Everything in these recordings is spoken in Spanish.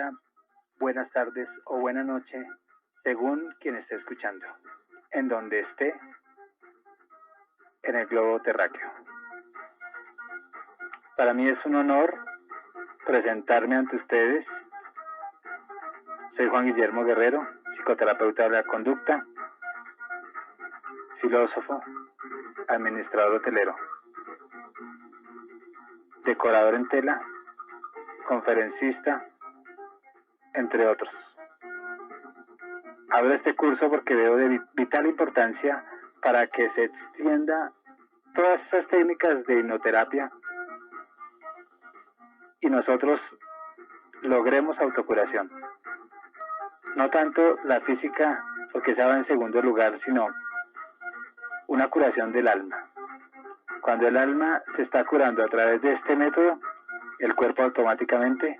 día, buenas tardes o buena noche, según quien esté escuchando, en donde esté en el globo terráqueo. Para mí es un honor presentarme ante ustedes. Soy Juan Guillermo Guerrero, psicoterapeuta de la conducta, filósofo, administrador hotelero, decorador en tela, conferencista, entre otros. Abro este curso porque veo de vital importancia para que se extienda todas estas técnicas de hipnoterapia y nosotros logremos autocuración. No tanto la física, porque esa va en segundo lugar, sino una curación del alma. Cuando el alma se está curando a través de este método, el cuerpo automáticamente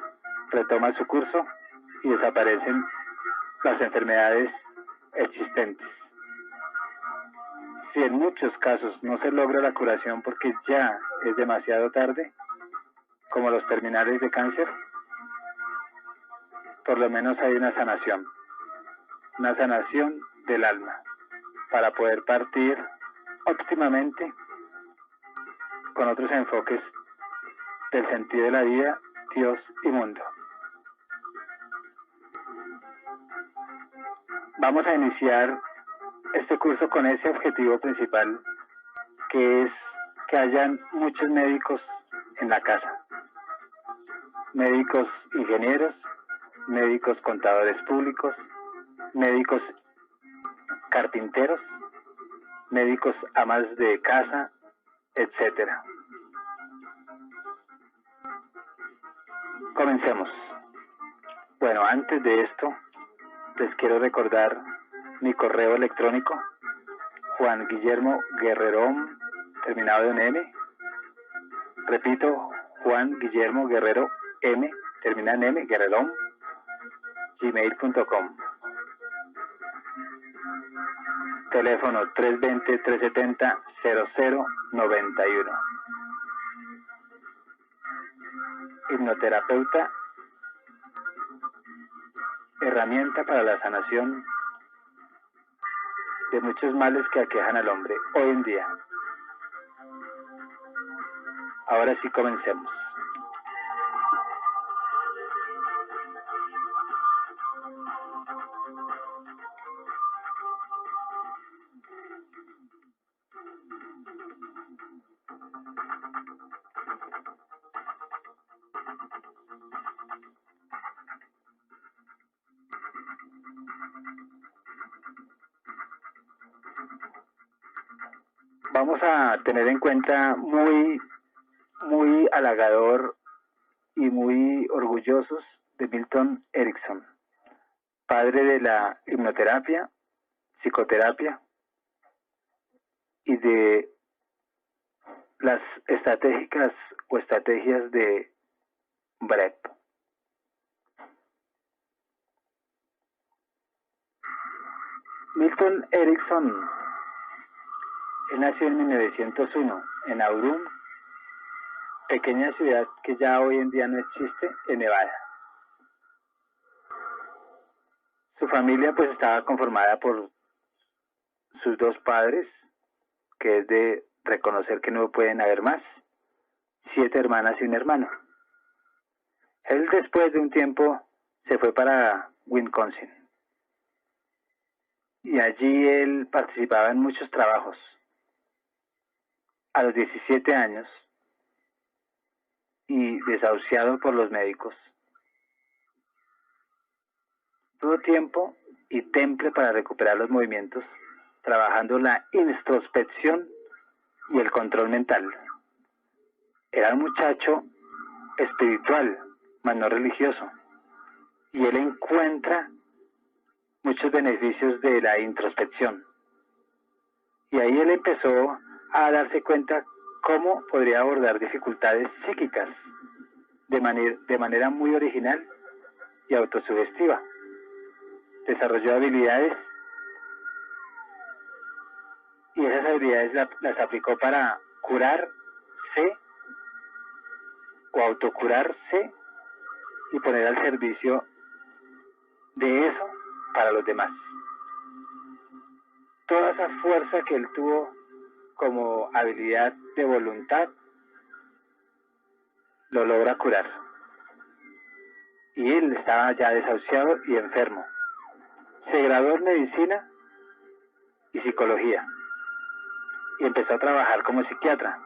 retoma su curso y desaparecen las enfermedades existentes. Si en muchos casos no se logra la curación porque ya es demasiado tarde, como los terminales de cáncer, por lo menos hay una sanación del alma, para poder partir óptimamente con otros enfoques del sentido de la vida, Dios y mundo. Vamos a iniciar este curso con ese objetivo principal, que es que hayan muchos médicos en la casa. Médicos ingenieros, médicos contadores públicos, médicos carpinteros, médicos amas de casa, etcétera. Comencemos. Bueno, antes de esto, les quiero recordar mi correo electrónico, Juan Guillermo Guerrerón, terminado en M. Repito, Juan Guillermo Guerrero M, termina en M, Guerrerón, gmail.com. Teléfono 320-370-0091. Hipnoterapeuta, herramienta para la sanación de muchos males que aquejan al hombre hoy en día. Ahora sí, comencemos. Vamos a tener en cuenta muy halagador y muy orgullosos de Milton Erickson, padre de la hipnoterapia, psicoterapia y de las estrategias de Brett. Milton Erickson, él nació en 1901 en Auburn, pequeña ciudad que ya hoy en día no existe, en Nevada. Su familia pues estaba conformada por sus dos padres, que es de reconocer que no pueden haber más, 7 hermanas y un hermano. Él después de un tiempo se fue para Wisconsin y allí él participaba en muchos trabajos. A los 17 años, y desahuciado por los médicos, tuvo tiempo y temple para recuperar los movimientos, trabajando la introspección y el control mental. Era un muchacho espiritual, mas no religioso, y él encuentra muchos beneficios de la introspección. Y ahí él empezó a darse cuenta cómo podría abordar dificultades psíquicas de manera muy original y autosugestiva. Desarrolló habilidades y esas habilidades las aplicó para curarse o autocurarse y poner al servicio de eso para los demás. Toda esa fuerza que él tuvo como habilidad de voluntad lo logra curar. Y él estaba ya desahuciado y enfermo. Se graduó en medicina y psicología y empezó a trabajar como psiquiatra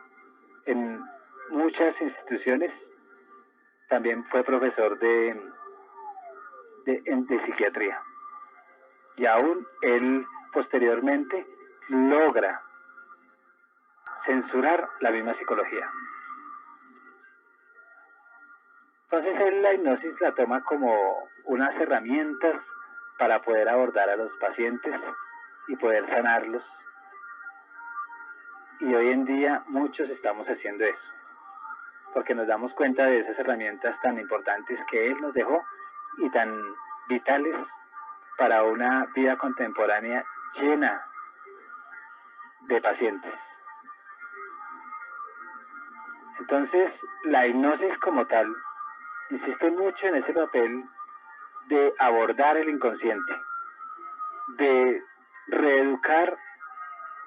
en muchas instituciones. También fue profesor de psiquiatría. Y aún él posteriormente logra censurar la misma psicología. Entonces él la hipnosis la toma como unas herramientas para poder abordar a los pacientes y poder sanarlos. Y hoy en día muchos estamos haciendo eso, porque nos damos cuenta de esas herramientas tan importantes que él nos dejó y tan vitales para una vida contemporánea llena de pacientes. Entonces, la hipnosis como tal insiste mucho en ese papel de abordar el inconsciente, de reeducar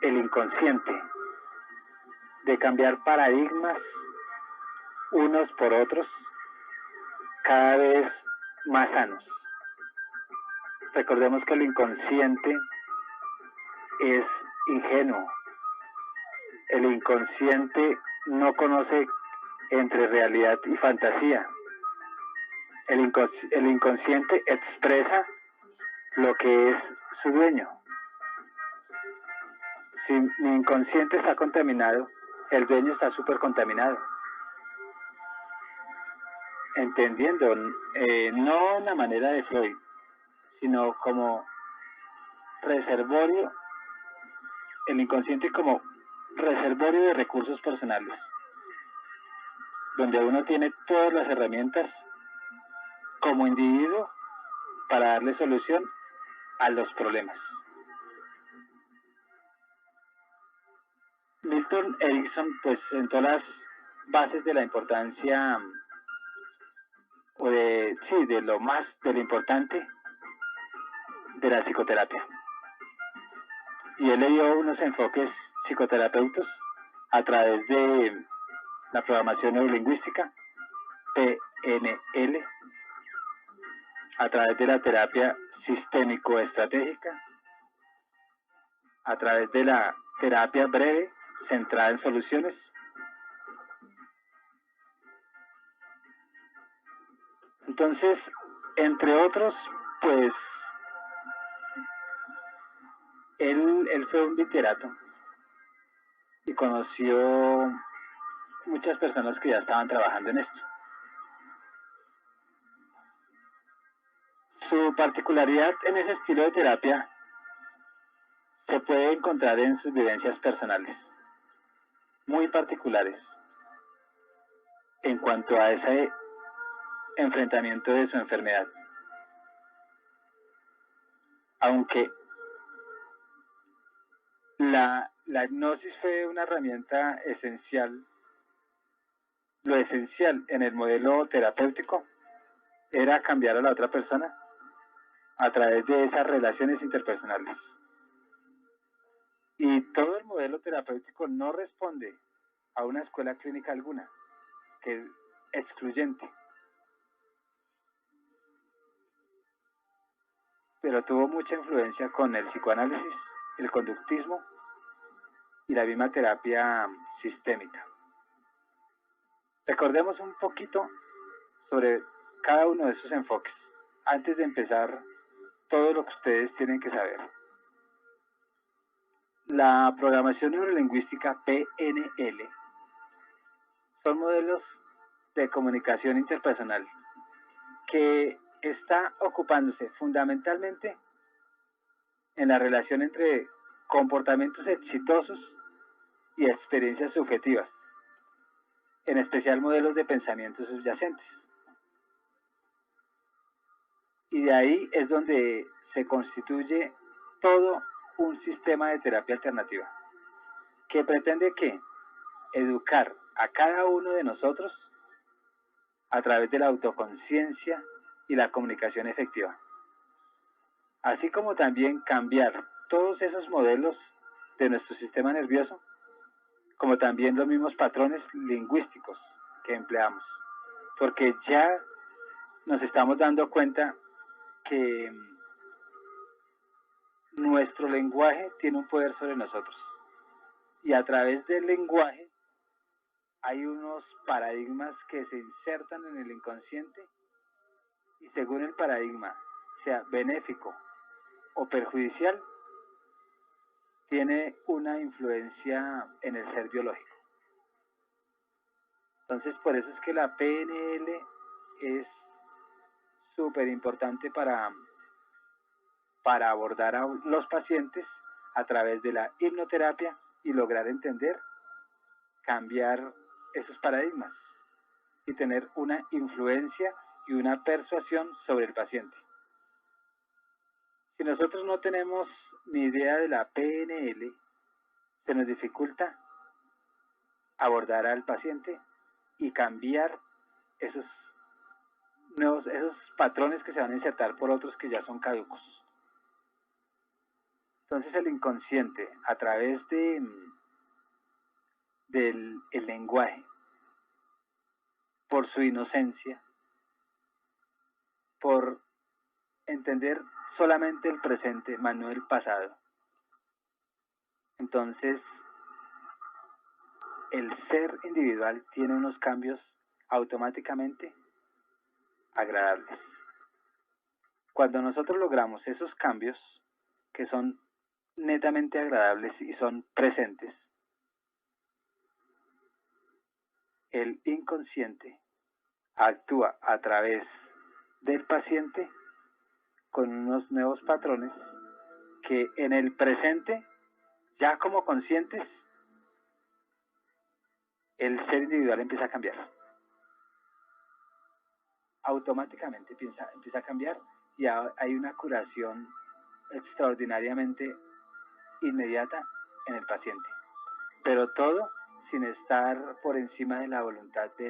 el inconsciente, de cambiar paradigmas unos por otros, cada vez más sanos. Recordemos que el inconsciente es ingenuo. El inconsciente no conoce entre realidad y fantasía. El inconsciente expresa lo que es su dueño. Si mi inconsciente está contaminado, el dueño está súper contaminado. Entendiendo, no en la manera de Freud, sino como reservorio, el inconsciente como reservorio de recursos personales, donde uno tiene todas las herramientas como individuo para darle solución a los problemas. Milton Erickson pues sentó las bases de la importancia de lo importante de la psicoterapia. Y él le dio unos enfoques psicoterapeutas a través de la programación neurolingüística, PNL, a través de la terapia sistémico-estratégica, a través de la terapia breve centrada en soluciones, entonces, entre otros, pues él fue un literato y conoció muchas personas que ya estaban trabajando en esto. Su particularidad en ese estilo de terapia se puede encontrar en sus vivencias personales, muy particulares, en cuanto a ese enfrentamiento de su enfermedad. Aunque la hipnosis fue una herramienta esencial, lo esencial en el modelo terapéutico era cambiar a la otra persona a través de esas relaciones interpersonales. Y todo el modelo terapéutico no responde a una escuela clínica alguna, que es excluyente. Pero tuvo mucha influencia con el psicoanálisis, el conductismo y la misma terapia sistémica. Recordemos un poquito sobre cada uno de esos enfoques, antes de empezar todo lo que ustedes tienen que saber. La programación neurolingüística, PNL, son modelos de comunicación interpersonal que está ocupándose fundamentalmente en la relación entre comportamientos exitosos y experiencias subjetivas, en especial modelos de pensamientos subyacentes. Y de ahí es donde se constituye todo un sistema de terapia alternativa que pretende educar a cada uno de nosotros a través de la autoconciencia y la comunicación efectiva. Así como también cambiar todos esos modelos de nuestro sistema nervioso, como también los mismos patrones lingüísticos que empleamos. Porque ya nos estamos dando cuenta que nuestro lenguaje tiene un poder sobre nosotros. Y a través del lenguaje hay unos paradigmas que se insertan en el inconsciente y según el paradigma sea benéfico o perjudicial, tiene una influencia en el ser biológico. Entonces, por eso es que la PNL es súper importante para abordar a los pacientes a través de la hipnoterapia y lograr entender, cambiar esos paradigmas y tener una influencia y una persuasión sobre el paciente. Si nosotros no tenemos ni idea de la PNL, se nos dificulta abordar al paciente y cambiar esos patrones que se van a insertar por otros que ya son caducos. Entonces el inconsciente, a través del lenguaje, por su inocencia, por entender solamente el presente, más no el pasado. Entonces, el ser individual tiene unos cambios automáticamente agradables. Cuando nosotros logramos esos cambios, que son netamente agradables y son presentes, el inconsciente actúa a través del paciente con unos nuevos patrones que en el presente, ya como conscientes, el ser individual empieza a cambiar. Automáticamente empieza a cambiar y hay una curación extraordinariamente inmediata en el paciente. Pero todo sin estar por encima de la voluntad de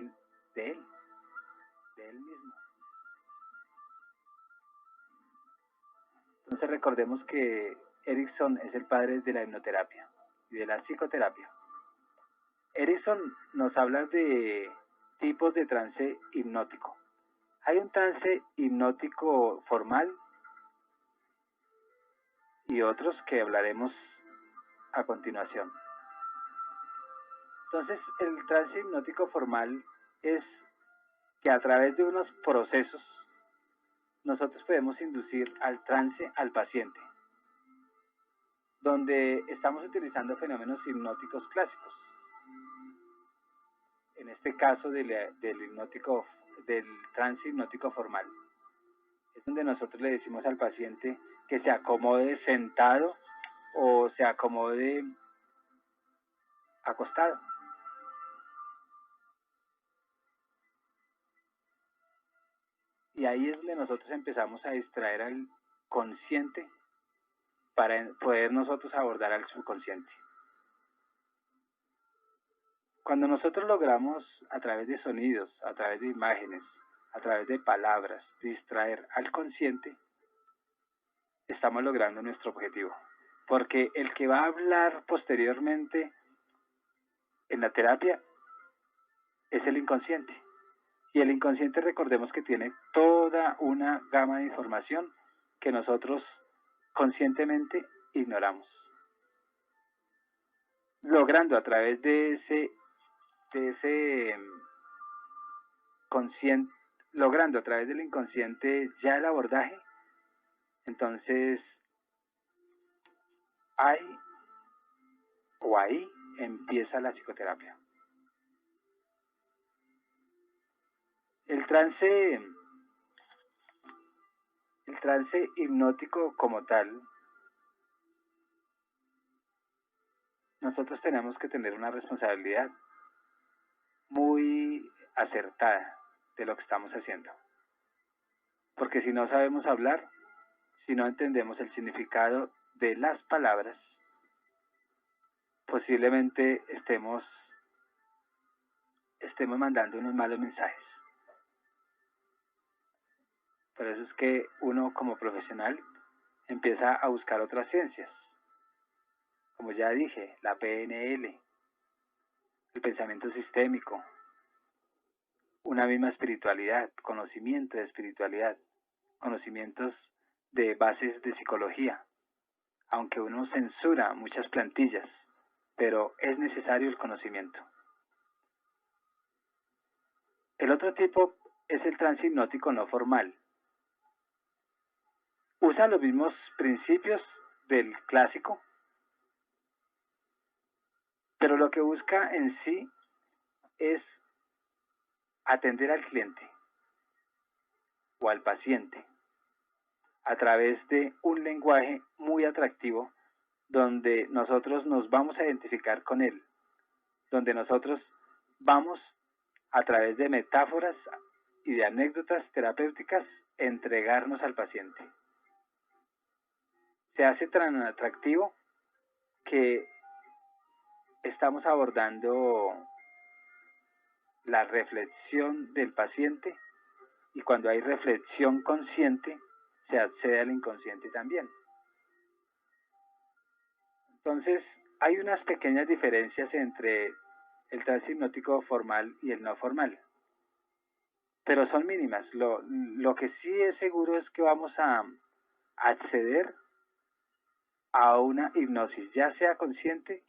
él mismo. Entonces recordemos que Erickson es el padre de la hipnoterapia y de la psicoterapia. Erickson nos habla de tipos de trance hipnótico. Hay un trance hipnótico formal y otros que hablaremos a continuación. Entonces, el trance hipnótico formal es que a través de unos procesos nosotros podemos inducir al trance al paciente, donde estamos utilizando fenómenos hipnóticos clásicos. En este caso del trance hipnótico formal, es donde nosotros le decimos al paciente que se acomode sentado o se acomode acostado. Y ahí es donde nosotros empezamos a distraer al consciente para poder nosotros abordar al subconsciente. Cuando nosotros logramos a través de sonidos, a través de imágenes, a través de palabras, distraer al consciente, estamos logrando nuestro objetivo. Porque el que va a hablar posteriormente en la terapia es el inconsciente. Y el inconsciente, recordemos que tiene toda una gama de información que nosotros conscientemente ignoramos. Logrando a través de ese consciente, logrando a través del inconsciente ya el abordaje, entonces ahí empieza la psicoterapia. El trance hipnótico como tal, nosotros tenemos que tener una responsabilidad muy acertada de lo que estamos haciendo. Porque si no sabemos hablar, si no entendemos el significado de las palabras, posiblemente estemos mandando unos malos mensajes. Por eso es que uno como profesional empieza a buscar otras ciencias. Como ya dije, la PNL, el pensamiento sistémico, una misma espiritualidad, conocimiento de espiritualidad, conocimientos de bases de psicología, aunque uno censura muchas plantillas, pero es necesario el conocimiento. El otro tipo es el trance hipnótico no formal. Usa los mismos principios del clásico, pero lo que busca en sí es atender al cliente o al paciente a través de un lenguaje muy atractivo donde nosotros nos vamos a identificar con él, donde nosotros vamos a través de metáforas y de anécdotas terapéuticas entregarnos al paciente. Se hace tan atractivo que estamos abordando la reflexión del paciente y cuando hay reflexión consciente se accede al inconsciente también. Entonces, hay unas pequeñas diferencias entre el trance hipnótico formal y el no formal, pero son mínimas. Lo que sí es seguro es que vamos a acceder a una hipnosis, ya sea consciente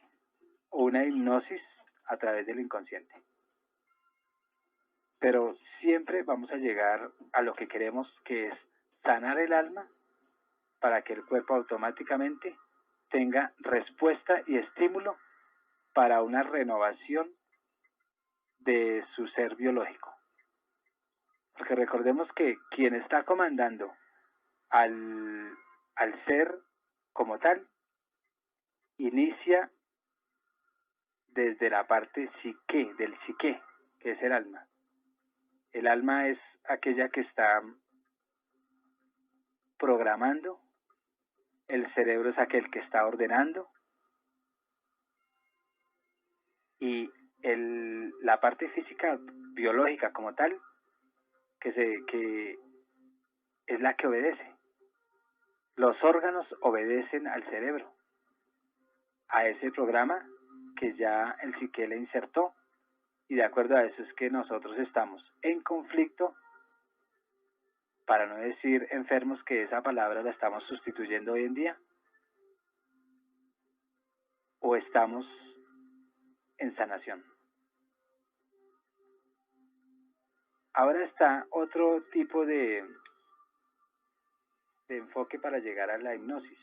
o una hipnosis a través del inconsciente. Pero siempre vamos a llegar a lo que queremos, que es sanar el alma para que el cuerpo automáticamente tenga respuesta y estímulo para una renovación de su ser biológico. Porque recordemos que quien está comandando al ser como tal, inicia desde la parte psique, del psique, que es el alma. El alma es aquella que está programando, el cerebro es aquel que está ordenando, y la parte física biológica como tal, que es la que obedece. Los órganos obedecen al cerebro, a ese programa que ya el psique le insertó, y de acuerdo a eso es que nosotros estamos en conflicto, para no decir enfermos, que esa palabra la estamos sustituyendo hoy en día, o estamos en sanación. Ahora está otro tipo de enfoque para llegar a la hipnosis,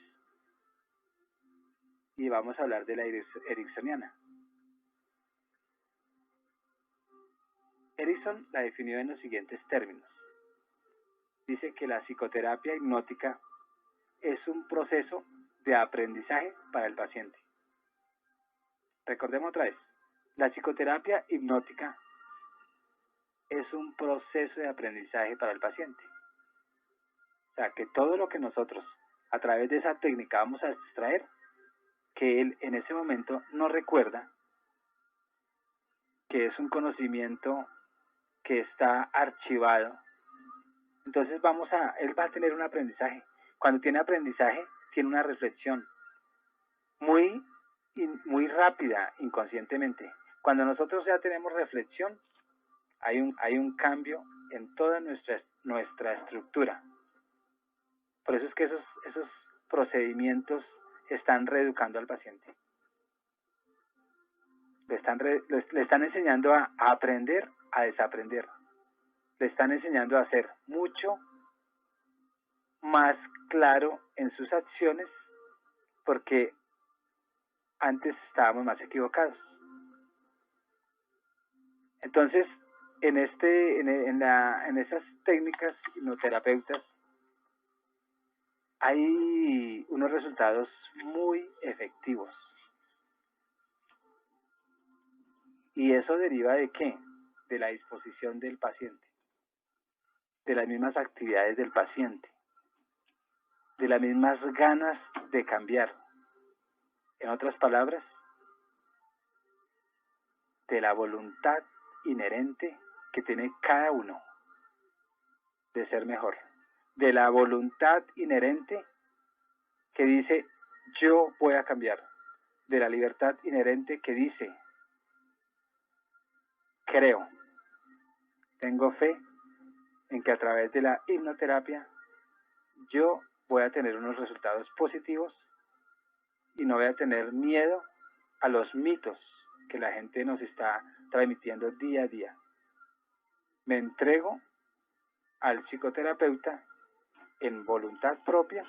y vamos a hablar de la ericksoniana. Erickson la definió en los siguientes términos. Dice que la psicoterapia hipnótica es un proceso de aprendizaje para el paciente. Recordemos otra vez, la psicoterapia hipnótica es un proceso de aprendizaje para el paciente. O sea, que todo lo que nosotros a través de esa técnica vamos a extraer, que él en ese momento no recuerda, que es un conocimiento que está archivado, entonces él va a tener un aprendizaje. Cuando tiene aprendizaje, tiene una reflexión muy rápida inconscientemente. Cuando nosotros ya tenemos reflexión, hay un cambio en toda nuestra estructura. Por eso es que esos procedimientos están reeducando al paciente. Le están enseñando a aprender, a desaprender. Le están enseñando a ser mucho más claro en sus acciones, porque antes estábamos más equivocados. Entonces, en esas técnicas hipnoterapeutas hay unos resultados muy efectivos. ¿Y eso deriva de qué? De la disposición del paciente, de las mismas actividades del paciente, de las mismas ganas de cambiar. En otras palabras, de la voluntad inherente que tiene cada uno de ser mejor. de la voluntad inherente que dice yo voy a cambiar, de la libertad inherente que dice creo, tengo fe en que a través de la hipnoterapia yo voy a tener unos resultados positivos y no voy a tener miedo a los mitos que la gente nos está transmitiendo día a día. Me entrego al psicoterapeuta en voluntad propia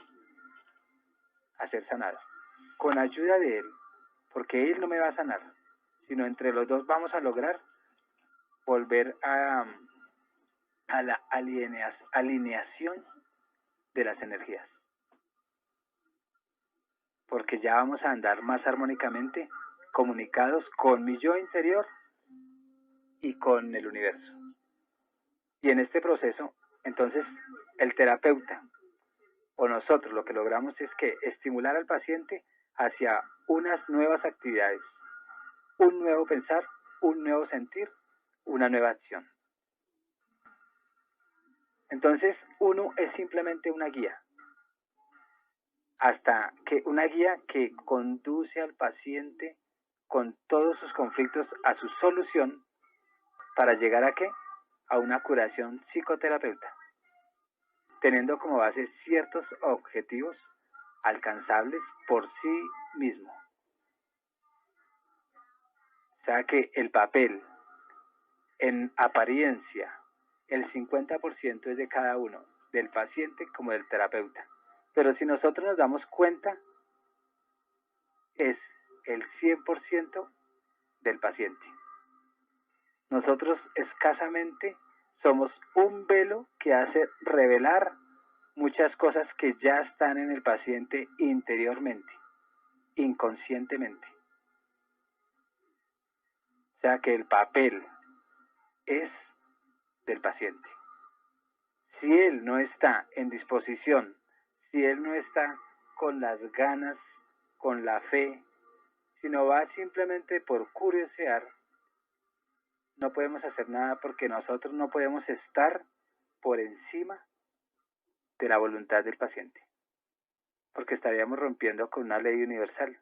a ser sanado, con ayuda de él, porque él no me va a sanar, sino entre los dos vamos a lograr volver a la alineación de las energías, porque ya vamos a andar más armónicamente comunicados con mi yo interior y con el universo. Y en este proceso, entonces, el terapeuta o nosotros lo que logramos es que estimular al paciente hacia unas nuevas actividades, un nuevo pensar, un nuevo sentir, una nueva acción. Entonces, uno es simplemente una guía, hasta que una guía que conduce al paciente con todos sus conflictos a su solución para llegar a ¿qué? A una curación psicoterapeuta, teniendo como base ciertos objetivos alcanzables por sí mismo. O sea que el papel, en apariencia, el 50% es de cada uno, del paciente como del terapeuta. Pero si nosotros nos damos cuenta, es el 100% del paciente. Nosotros escasamente somos un velo que hace revelar muchas cosas que ya están en el paciente interiormente, inconscientemente. O sea que el papel es del paciente. Si él no está en disposición, si él no está con las ganas, con la fe, sino va simplemente por curiosear, no podemos hacer nada porque nosotros no podemos estar por encima de la voluntad del paciente, porque estaríamos rompiendo con una ley universal,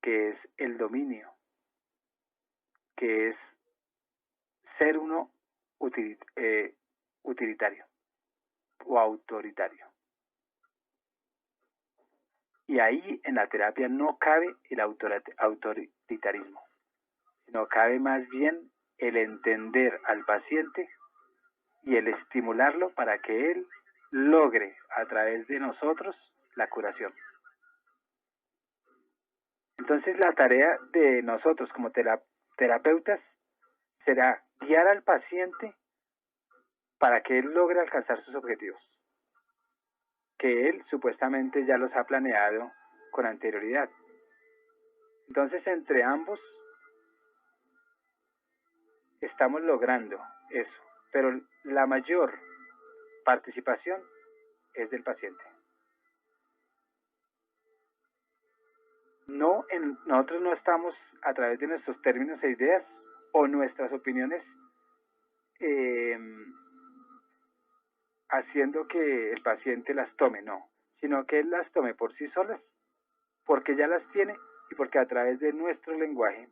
que es el dominio, que es ser uno utilitario o autoritario. Y ahí en la terapia no cabe el autoritarismo, sino cabe más bien el entender al paciente y el estimularlo para que él logre a través de nosotros la curación. Entonces la tarea de nosotros como terapeutas será guiar al paciente para que él logre alcanzar sus objetivos, que él supuestamente ya los ha planeado con anterioridad. Entonces entre ambos estamos logrando eso, pero la mayor participación es del paciente. Nosotros no estamos a través de nuestros términos e ideas o nuestras opiniones haciendo que el paciente las tome, no, sino que él las tome por sí solas, porque ya las tiene y porque a través de nuestro lenguaje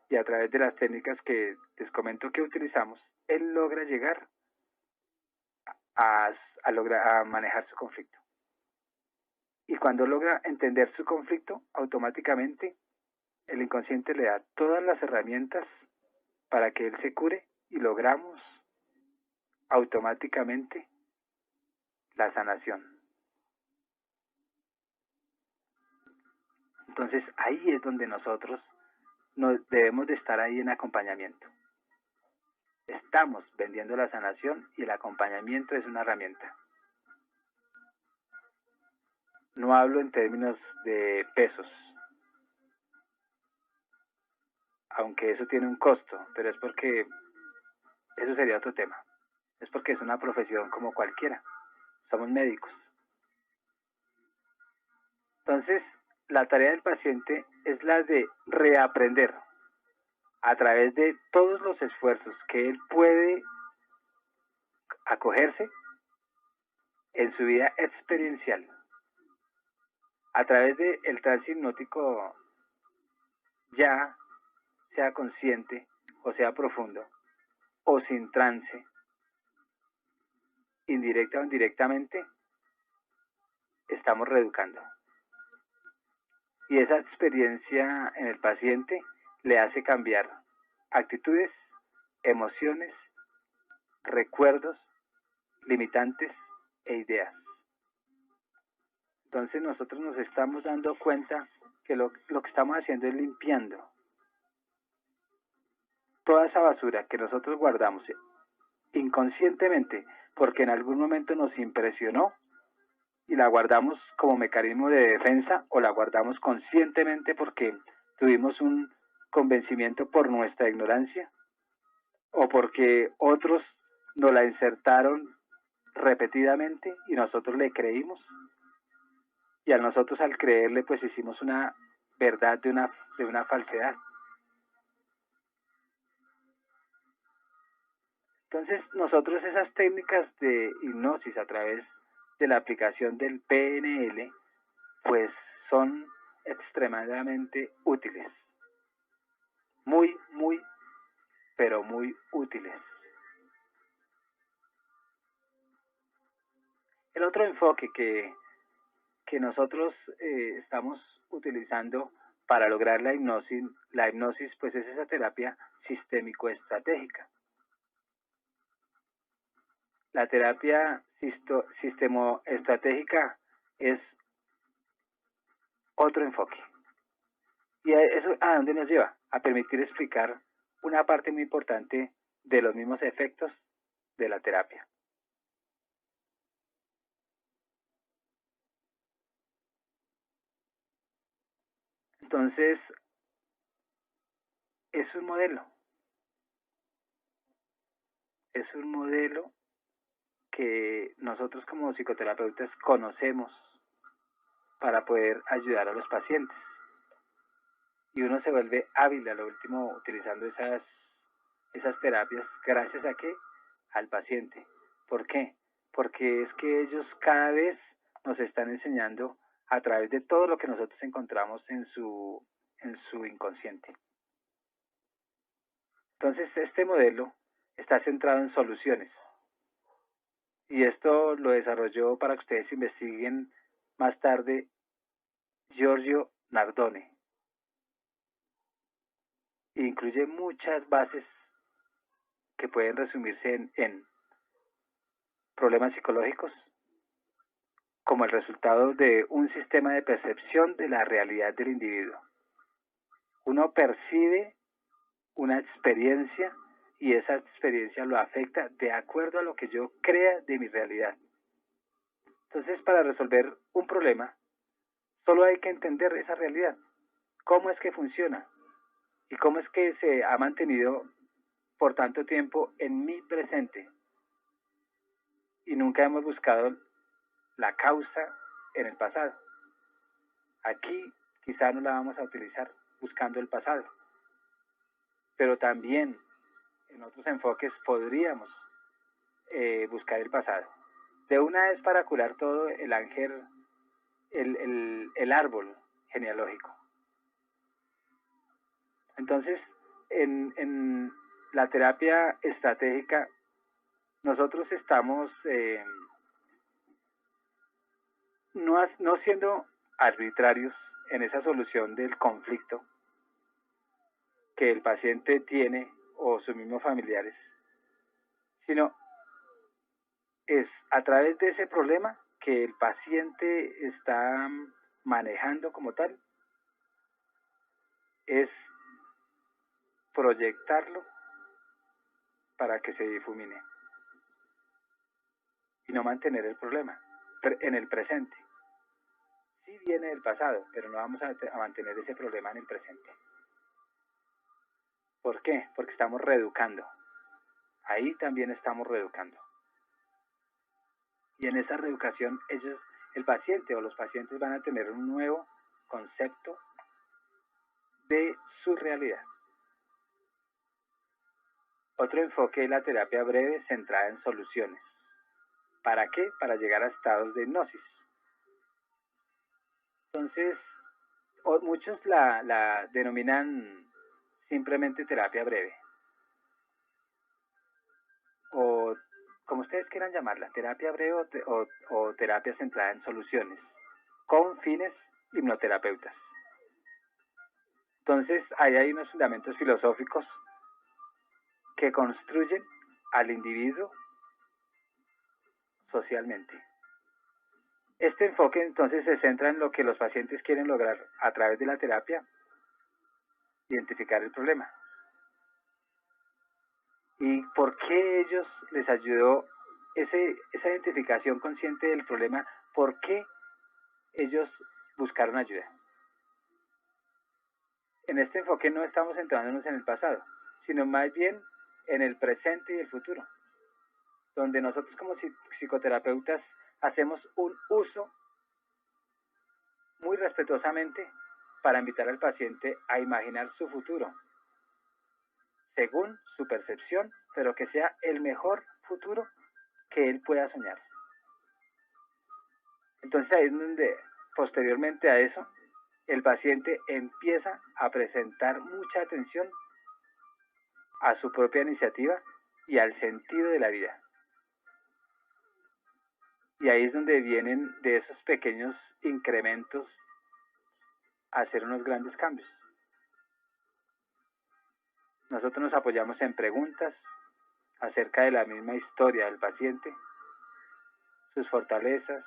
y a través de las técnicas que les comento que utilizamos, él logra llegar a manejar su conflicto. Y cuando logra entender su conflicto, automáticamente el inconsciente le da todas las herramientas para que él se cure y logramos automáticamente la sanación. Entonces ahí es donde nosotros debemos de estar ahí en acompañamiento. Estamos vendiendo la sanación y el acompañamiento es una herramienta. No hablo en términos de pesos, aunque eso tiene un costo, pero es porque eso sería otro tema. Es porque es una profesión como cualquiera. Somos médicos. Entonces, la tarea del paciente es la de reaprender a través de todos los esfuerzos que él puede acogerse en su vida experiencial, a través del trance hipnótico, ya sea consciente o sea profundo, o sin trance, indirecta o indirectamente, estamos reeducando. Y esa experiencia en el paciente le hace cambiar actitudes, emociones, recuerdos, limitantes e ideas. Entonces nosotros nos estamos dando cuenta que lo que estamos haciendo es limpiando toda esa basura que nosotros guardamos inconscientemente porque en algún momento nos impresionó y la guardamos como mecanismo de defensa, o la guardamos conscientemente porque tuvimos un convencimiento por nuestra ignorancia, o porque otros nos la insertaron repetidamente y nosotros le creímos, y a nosotros al creerle pues hicimos una verdad de una falsedad. Entonces nosotros esas técnicas de hipnosis a través de la aplicación del PNL pues son extremadamente útiles, muy, pero muy útiles. El otro enfoque que nosotros estamos utilizando para lograr la hipnosis pues es esa terapia sistémico-estratégica. La terapia sistemo-estratégica es otro enfoque. ¿Y eso a dónde nos lleva? A permitir explicar una parte muy importante de los mismos efectos de la terapia. Entonces, es un modelo que nosotros como psicoterapeutas conocemos para poder ayudar a los pacientes. Y uno se vuelve hábil a lo último utilizando esas terapias, gracias a qué? Al paciente. ¿Por qué? Porque es que ellos cada vez nos están enseñando a través de todo lo que nosotros encontramos en su inconsciente. Entonces, este modelo está centrado en soluciones. Y esto lo desarrolló, para que ustedes investiguen más tarde, Giorgio Nardone. E incluye muchas bases que pueden resumirse en problemas psicológicos, como el resultado de un sistema de percepción de la realidad del individuo. Uno percibe una experiencia y esa experiencia lo afecta de acuerdo a lo que yo crea de mi realidad. Entonces, para resolver un problema, solo hay que entender esa realidad, cómo es que funciona y cómo es que se ha mantenido por tanto tiempo en mi presente. Y nunca hemos buscado la causa en el pasado. Aquí quizá no la vamos a utilizar buscando el pasado, pero también en otros enfoques podríamos buscar el pasado. De una vez para curar todo el ángel, el árbol genealógico. Entonces, en la terapia estratégica, nosotros estamos no siendo arbitrarios en esa solución del conflicto que el paciente tiene o sus mismos familiares, sino es a través de ese problema que el paciente está manejando como tal, es proyectarlo para que se difumine y no mantener el problema en el presente. Sí viene del pasado, pero no vamos a mantener ese problema en el presente. ¿Por qué? Porque estamos reeducando. Ahí también estamos reeducando. Y en esa reeducación el paciente o los pacientes van a tener un nuevo concepto de su realidad. Otro enfoque es la terapia breve centrada en soluciones ¿Para qué? Para llegar a estados de hipnosis. Entonces, muchos la denominan simplemente terapia breve, o como ustedes quieran llamarla, terapia breve o terapia centrada en soluciones, con fines hipnoterapeutas. Entonces, ahí hay unos fundamentos filosóficos que construyen al individuo socialmente. Este enfoque entonces se centra en lo que los pacientes quieren lograr a través de la terapia, identificar el problema. ¿Y por qué ellos les ayudó esa identificación consciente del problema? ¿Por qué ellos buscaron ayuda? En este enfoque no estamos centrándonos en el pasado, sino más bien en el presente y el futuro, donde nosotros como psicoterapeutas hacemos un uso muy respetuosamente para invitar al paciente a imaginar su futuro, según su percepción, pero que sea el mejor futuro que él pueda soñar. Entonces ahí es donde, posteriormente a eso, el paciente empieza a presentar mucha atención a su propia iniciativa y al sentido de la vida. Y ahí es donde vienen de esos pequeños incrementos a hacer unos grandes cambios. Nosotros nos apoyamos en preguntas acerca de la misma historia del paciente, sus fortalezas,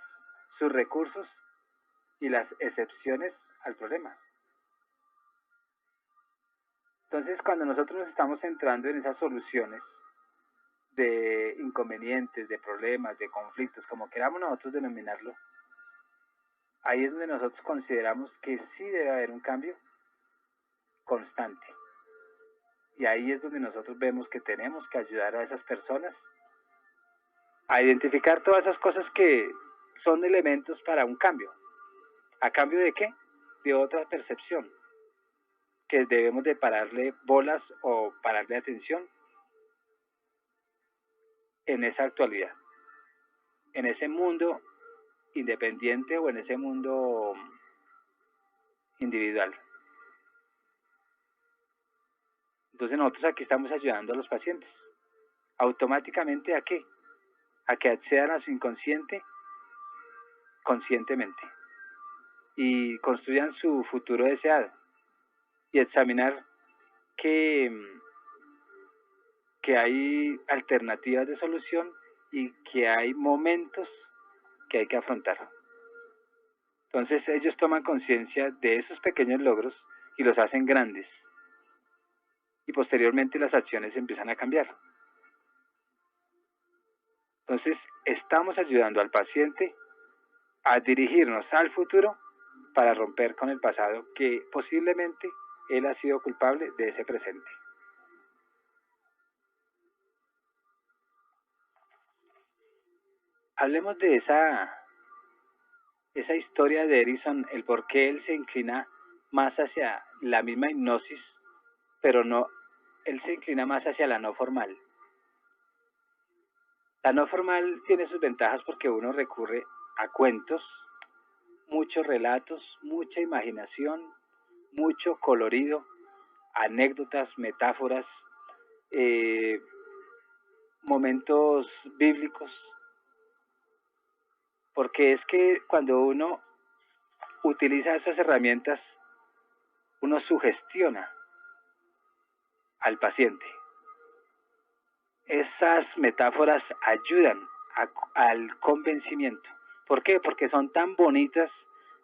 sus recursos y las excepciones al problema. Entonces, cuando nosotros nos estamos centrando en esas soluciones de inconvenientes, de problemas, de conflictos, como queramos nosotros denominarlo, ahí es donde nosotros consideramos que sí debe haber un cambio constante. Y ahí es donde nosotros vemos que tenemos que ayudar a esas personas a identificar todas esas cosas que son elementos para un cambio. ¿A cambio de qué? De otra percepción, que debemos de pararle bolas o pararle atención en esa actualidad, en ese mundo independiente o en ese mundo individual. Entonces nosotros aquí estamos ayudando a los pacientes. ¿Automáticamente a qué? A que accedan a su inconsciente conscientemente y construyan su futuro deseado y examinar que hay alternativas de solución y que hay momentos que hay que afrontar. Entonces ellos toman conciencia de esos pequeños logros y los hacen grandes. Y posteriormente las acciones empiezan a cambiar. Entonces estamos ayudando al paciente a dirigirnos al futuro para romper con el pasado que posiblemente él ha sido culpable de ese presente. Hablemos de esa historia de Erickson, el por qué él se inclina más hacia la misma hipnosis, pero no, él se inclina más hacia la no formal. La no formal tiene sus ventajas porque uno recurre a cuentos, muchos relatos, mucha imaginación, mucho colorido, anécdotas, metáforas, momentos bíblicos, porque es que cuando uno utiliza esas herramientas, uno sugestiona al paciente. Esas metáforas ayudan al convencimiento. ¿Por qué? Porque son tan bonitas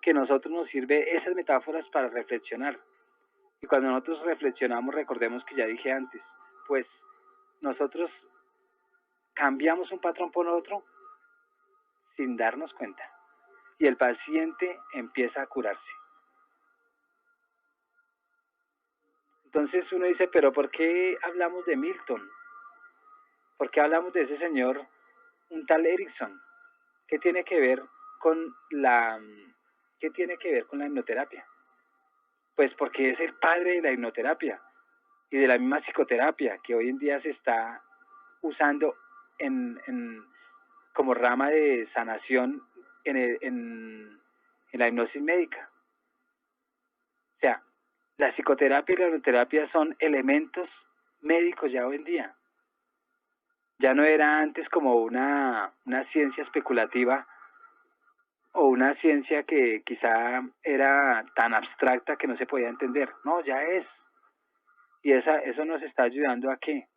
que a nosotros nos sirve esas metáforas para reflexionar. Y cuando nosotros reflexionamos, recordemos que ya dije antes, pues nosotros cambiamos un patrón por otro sin darnos cuenta. Y el paciente empieza a curarse. Entonces uno dice, pero ¿por qué hablamos de Milton? ¿Por qué hablamos de ese señor, un tal Erickson? ¿Qué tiene que ver con la hipnoterapia? Pues porque es el padre de la hipnoterapia y de la misma psicoterapia que hoy en día se está usando como rama de sanación en la hipnosis médica. O sea, la psicoterapia y la hipnoterapia son elementos médicos ya hoy en día. Ya no era antes como una ciencia especulativa o una ciencia que quizá era tan abstracta que no se podía entender. No, ya es. Y eso nos está ayudando a que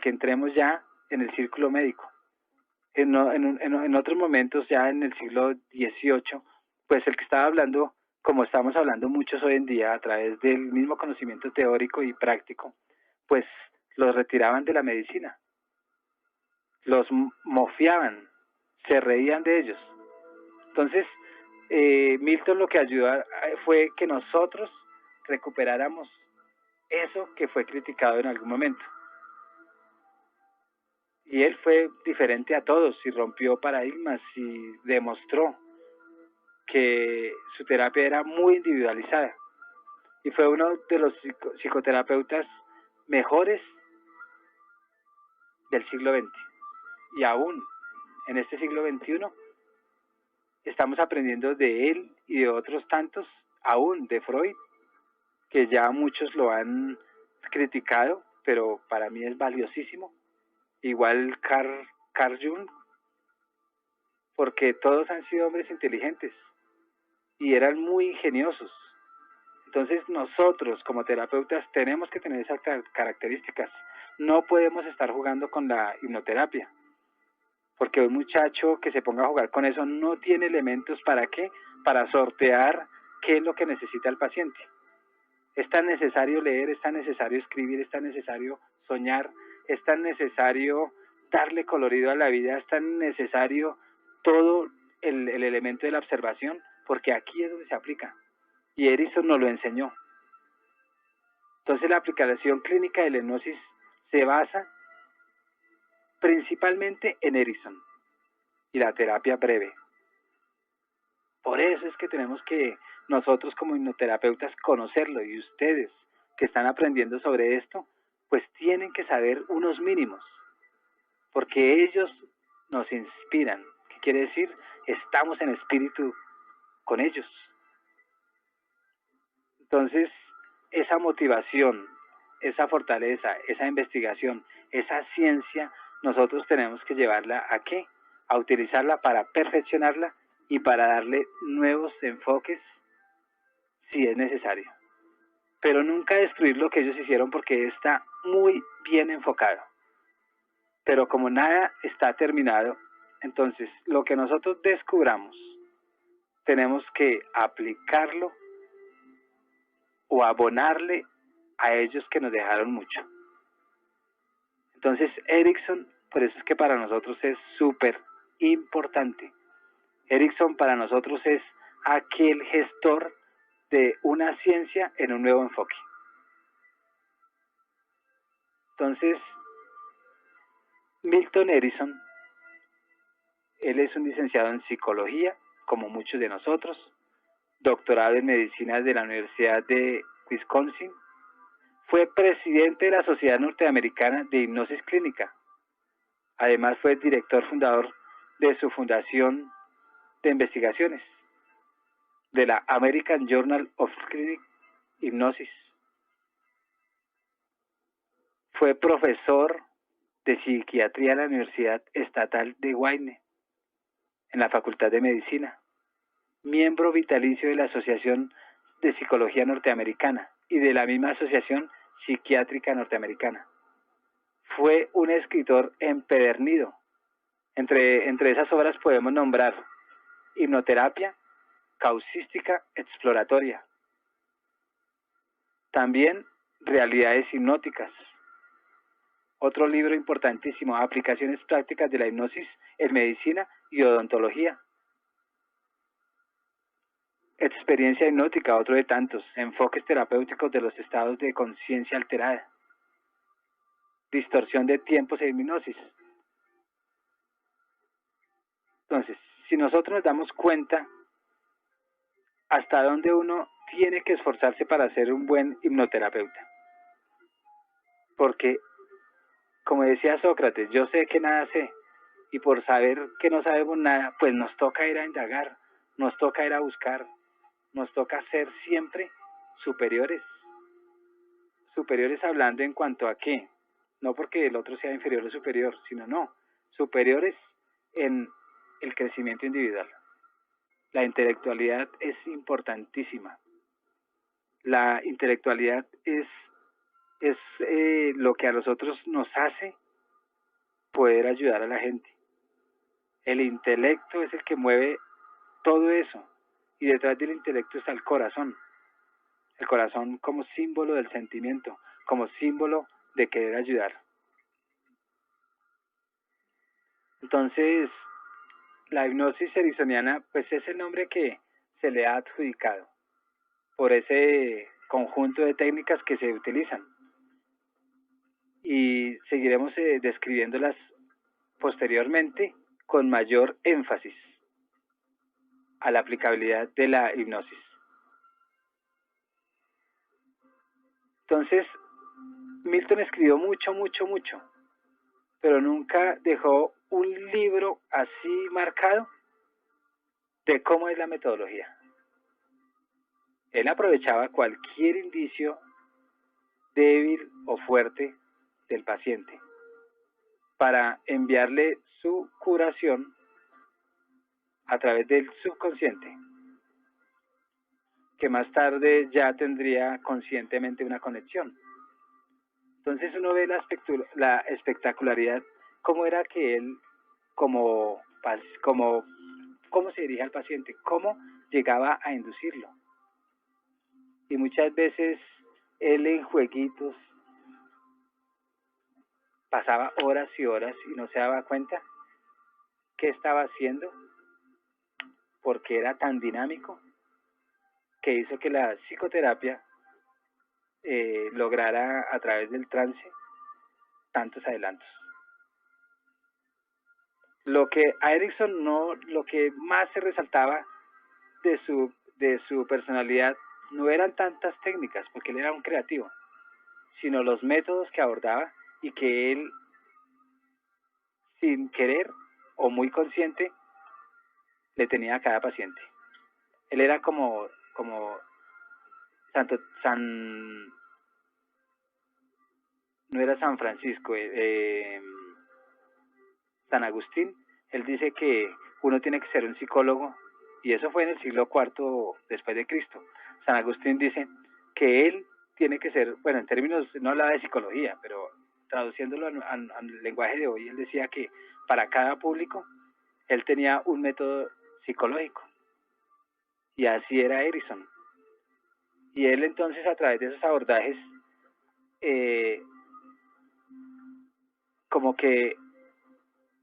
entremos ya en el círculo médico. En otros momentos, ya en el siglo XVIII, pues el que estaba hablando, como estamos hablando muchos hoy en día, a través del mismo conocimiento teórico y práctico, pues los retiraban de la medicina, los mofiaban, se reían de ellos. Entonces, Milton lo que ayudó fue que nosotros recuperáramos eso que fue criticado en algún momento. Y él fue diferente a todos y rompió paradigmas y demostró que su terapia era muy individualizada. Y fue uno de los psicoterapeutas mejores del siglo XX. Y aún en este siglo XXI estamos aprendiendo de él y de otros tantos, aún de Freud, que ya muchos lo han criticado, pero para mí es valiosísimo. Igual Carl Jung, porque todos han sido hombres inteligentes y eran muy ingeniosos. Entonces nosotros como terapeutas tenemos que tener esas características. No podemos estar jugando con la hipnoterapia, porque un muchacho que se ponga a jugar con eso no tiene elementos para qué, para sortear qué es lo que necesita el paciente. Es tan necesario leer, es tan necesario escribir, es tan necesario soñar, es tan necesario darle colorido a la vida, es tan necesario todo el elemento de la observación, porque aquí es donde se aplica. Y Erickson nos lo enseñó. Entonces la aplicación clínica de la hipnosis se basa principalmente en Erickson y la terapia breve. Por eso es que tenemos que nosotros como hipnoterapeutas conocerlo, y ustedes que están aprendiendo sobre esto, pues tienen que saber unos mínimos, porque ellos nos inspiran. ¿Qué quiere decir? Estamos en espíritu con ellos. Entonces, esa motivación, esa fortaleza, esa investigación, esa ciencia, nosotros tenemos que llevarla ¿a qué? A utilizarla para perfeccionarla y para darle nuevos enfoques si es necesario. Pero nunca destruir lo que ellos hicieron, porque está muy bien enfocado. Pero como nada está terminado, entonces lo que nosotros descubramos tenemos que aplicarlo o abonarle a ellos que nos dejaron mucho. Entonces Erickson, por eso es que para nosotros es súper importante. Erickson para nosotros es aquel gestor de una ciencia en un nuevo enfoque. Entonces, Milton Erickson, él es un licenciado en psicología, como muchos de nosotros, doctorado en medicina de la Universidad de Wisconsin, fue presidente de la Sociedad Norteamericana de Hipnosis Clínica. Además fue director fundador de su fundación de investigaciones, de la American Journal of Clinical Hypnosis. Fue profesor de psiquiatría en la Universidad Estatal de Wayne, en la Facultad de Medicina, miembro vitalicio de la Asociación de Psicología Norteamericana y de la misma Asociación Psiquiátrica Norteamericana. Fue un escritor empedernido. Entre esas obras podemos nombrar Hipnoterapia, Causística Exploratoria. También Realidades Hipnóticas. Otro libro importantísimo, Aplicaciones Prácticas de la Hipnosis en Medicina y Odontología. Experiencia hipnótica, otro de tantos, enfoques terapéuticos de los estados de conciencia alterada. Distorsión de tiempos e hipnosis. Entonces, si nosotros nos damos cuenta hasta dónde uno tiene que esforzarse para ser un buen hipnoterapeuta. Porque, como decía Sócrates, yo sé que nada sé, y por saber que no sabemos nada, pues nos toca ir a indagar, nos toca ir a buscar, nos toca ser siempre superiores. Superiores hablando en cuanto a qué, no porque el otro sea inferior o superior, sino no, superiores en el crecimiento individual. La intelectualidad es importantísima. La intelectualidad es lo que a nosotros nos hace poder ayudar a la gente. El intelecto es el que mueve todo eso, y detrás del intelecto está el corazón como símbolo del sentimiento, como símbolo de querer ayudar. Entonces, la hipnosis ericksoniana, pues es el nombre que se le ha adjudicado por ese conjunto de técnicas que se utilizan. Y seguiremos describiéndolas posteriormente con mayor énfasis a la aplicabilidad de la hipnosis. Entonces, Milton escribió mucho, pero nunca dejó un libro así marcado de cómo es la metodología. Él aprovechaba cualquier indicio débil o fuerte del paciente para enviarle su curación a través del subconsciente, que más tarde ya tendría conscientemente una conexión. Entonces uno ve la espectacularidad, cómo era que él, cómo se dirige al paciente, cómo llegaba a inducirlo. Y muchas veces él en jueguitos pasaba horas y horas y no se daba cuenta qué estaba haciendo, porque era tan dinámico que hizo que la psicoterapia lograra a través del trance tantos adelantos. Lo que a Erickson lo que más se resaltaba de su personalidad no eran tantas técnicas, porque él era un creativo, sino los métodos que abordaba y que él, sin querer o muy consciente, le tenía a cada paciente. Él era como no era San Francisco, San Agustín. Él dice que uno tiene que ser un psicólogo, y eso fue en el siglo IV después de Cristo. San Agustín dice que él tiene que ser, bueno, en términos, no hablaba de psicología, pero traduciéndolo al lenguaje de hoy, él decía que para cada público él tenía un método psicológico, y así era Erickson. Y él entonces, a través de esos abordajes, como que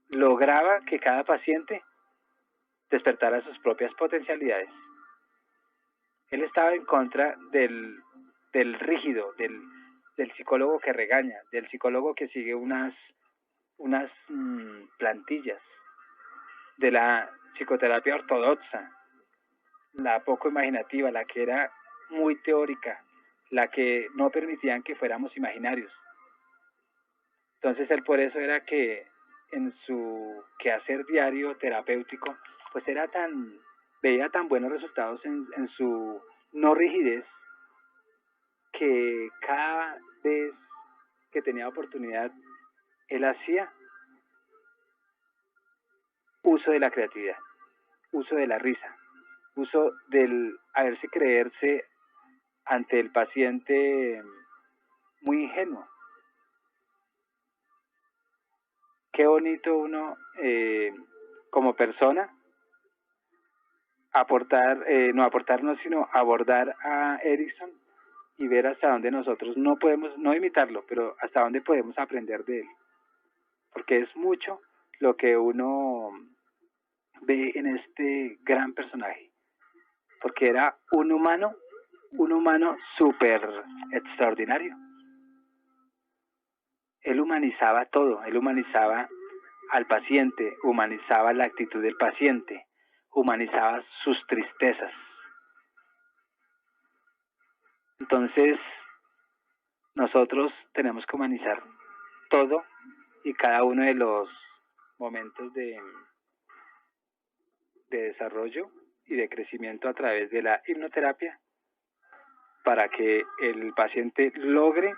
lograba que cada paciente despertara sus propias potencialidades. Él estaba en contra del rígido, del psicólogo que regaña, del psicólogo que sigue unas plantillas, de la psicoterapia ortodoxa, la poco imaginativa, la que era muy teórica, la que no permitían que fuéramos imaginarios. Entonces él por eso era que en su quehacer diario terapéutico, pues veía tan buenos resultados en su no rigidez, que cada vez que tenía oportunidad, él hacía uso de la creatividad, uso de la risa, uso del creerse ante el paciente muy ingenuo. Qué bonito uno, como persona, no, sino abordar a Erickson y ver hasta dónde nosotros no podemos, no imitarlo, pero hasta dónde podemos aprender de él. Porque es mucho lo que uno ve en este gran personaje. Porque era un humano súper extraordinario. Él humanizaba todo, él humanizaba al paciente, humanizaba la actitud del paciente, humanizaba sus tristezas. Entonces, nosotros tenemos que humanizar todo y cada uno de los momentos de desarrollo y de crecimiento a través de la hipnoterapia para que el paciente logre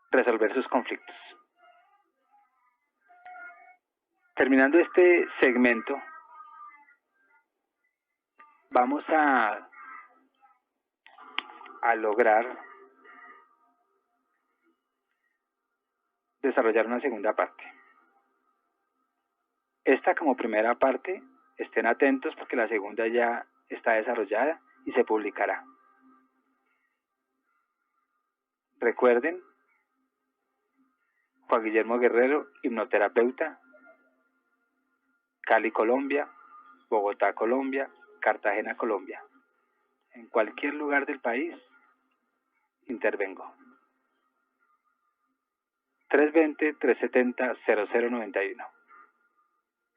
resolver sus conflictos. Terminando este segmento, vamos a lograr desarrollar una segunda parte. Esta como primera parte, estén atentos porque la segunda ya está desarrollada y se publicará. Recuerden, Juan Guillermo Guerrero, hipnoterapeuta, Cali, Colombia, Bogotá, Colombia, Cartagena, Colombia. En cualquier lugar del país intervengo. 320-370-0091.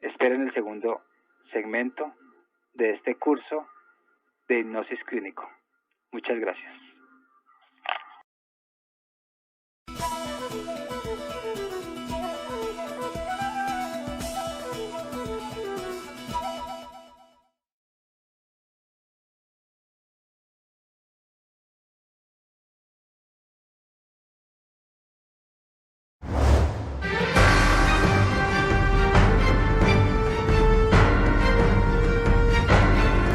Esperen el segundo segmento de este curso de hipnosis clínico. Muchas gracias.